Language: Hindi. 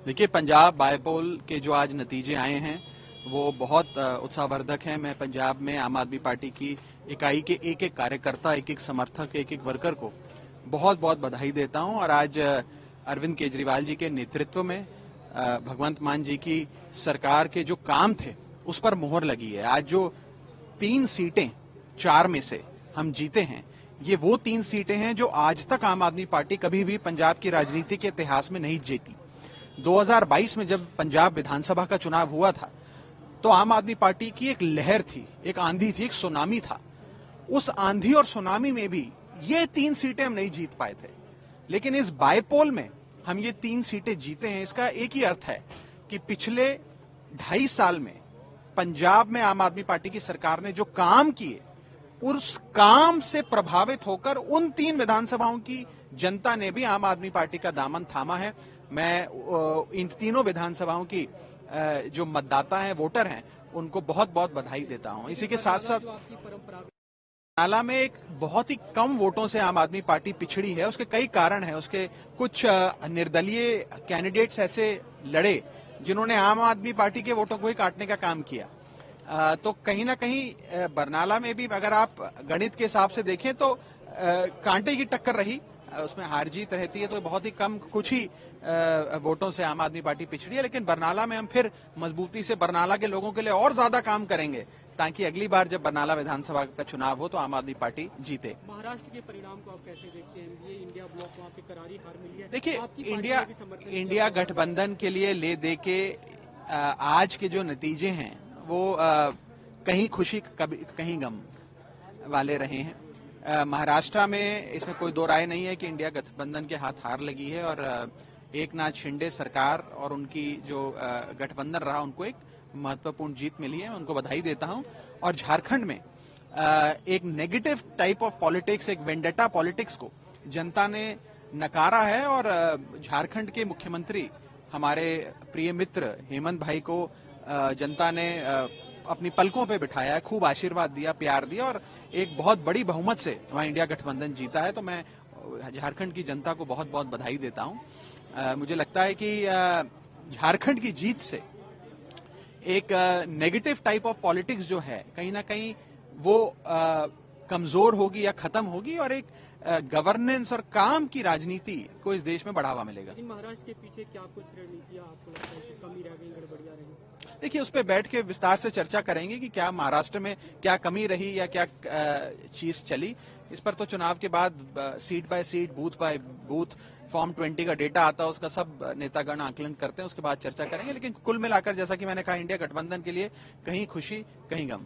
देखिए, पंजाब बायपोल के जो आज नतीजे आए हैं वो बहुत उत्साहवर्धक हैं। मैं पंजाब में आम आदमी पार्टी की इकाई के एक एक कार्यकर्ता, एक एक समर्थक, एक एक वर्कर को बहुत बहुत बधाई देता हूं। और आज अरविंद केजरीवाल जी के नेतृत्व में भगवंत मान जी की सरकार के जो काम थे उस पर मोहर लगी है। आज जो 3 सीटें 4 में से हम जीते हैं, ये वो 3 सीटें हैं जो आज तक आम आदमी पार्टी कभी भी पंजाब की राजनीति के इतिहास में नहीं जीती। 2022 में जब पंजाब विधानसभा का चुनाव हुआ था तो आम आदमी पार्टी की एक लहर थी, एक आंधी थी, एक सुनामी था। उस आंधी और सुनामी में भी ये 3 सीटें हम नहीं जीत पाए थे, लेकिन इस बायपोल में हम ये 3 सीटें जीते हैं। इसका एक ही अर्थ है कि पिछले 2.5 साल में पंजाब में आम आदमी पार्टी की सरकार ने जो काम किए, उस काम से प्रभावित होकर उन 3 विधानसभाओं की जनता ने भी आम आदमी पार्टी का दामन थामा है। मैं इन तीनों विधानसभाओं की जो मतदाता हैं, वोटर हैं, उनको बहुत बहुत बधाई देता हूं। इसी के साथ साथ नाला में एक बहुत ही कम वोटों से आम आदमी पार्टी पिछड़ी है। उसके कई कारण हैं। उसके कुछ निर्दलीय कैंडिडेट्स ऐसे लड़े जिन्होंने आम आदमी पार्टी के वोटों को ही काटने का काम किया। तो कहीं ना कहीं बरनाला में भी अगर आप गणित के हिसाब से देखें तो कांटे की टक्कर रही, उसमें हार जीत रहती है, तो बहुत ही कम कुछ ही वोटों से आम आदमी पार्टी पिछड़ी है। लेकिन बरनाला में हम फिर मजबूती से बरनाला के लोगों के लिए और ज्यादा काम करेंगे ताकि अगली बार जब बरनाला विधानसभा का चुनाव हो तो आम आदमी पार्टी जीते। महाराष्ट्र के परिणाम को आप कैसे देखते हैं? ये इंडिया ब्लॉक वहाँ पे करारी हार मिली है। देखिए, इंडिया गठबंधन के लिए ले दे के आज के जो नतीजे हैं वो कहीं खुशी कहीं गम वाले रहे हैं। महाराष्ट्र में इसमें कोई दो राय नहीं है कि इंडिया गठबंधन के हाथ हार लगी है और एकनाथ शिंदे सरकार और उनकी जो गठबंधन रहा उनको एक महत्वपूर्ण जीत मिली है। मैं उनको बधाई देता हूं। और झारखंड में एक नेगेटिव टाइप ऑफ पॉलिटिक्स, एक वेंडेटा पॉलिटिक्स को जनता ने नकारा है और झारखंड के मुख्यमंत्री हमारे प्रिय मित्र हेमंत भाई को जनता ने अपनी पलकों पे बिठाया है, खूब आशीर्वाद दिया, प्यार दिया और एक बहुत बड़ी बहुमत से वहां इंडिया गठबंधन जीता है। तो मैं झारखंड की जनता को बहुत बहुत बधाई देता हूं। मुझे लगता है कि झारखंड की जीत से एक नेगेटिव टाइप ऑफ पॉलिटिक्स जो है कहीं ना कहीं वो कमजोर होगी या खत्म होगी और एक गवर्नेंस और काम की राजनीति को इस देश में बढ़ावा मिलेगा। महाराष्ट्र के पीछे क्या कुछ रणनीतियां आपको लगता है कि कमी रह गई, गड़बड़ियां रही? देखिए, उस पर बैठ के विस्तार से चर्चा करेंगे कि क्या महाराष्ट्र में क्या कमी रही या क्या चीज चली। इस पर तो चुनाव के बाद seat by seat, booth by booth form 20 का डेटा आता है, उसका सब नेतागण आकलन करते हैं, उसके बाद चर्चा करेंगे। लेकिन कुल मिलाकर जैसा कि मैंने कहा, इंडिया गठबंधन के लिए कहीं खुशी कहीं गम।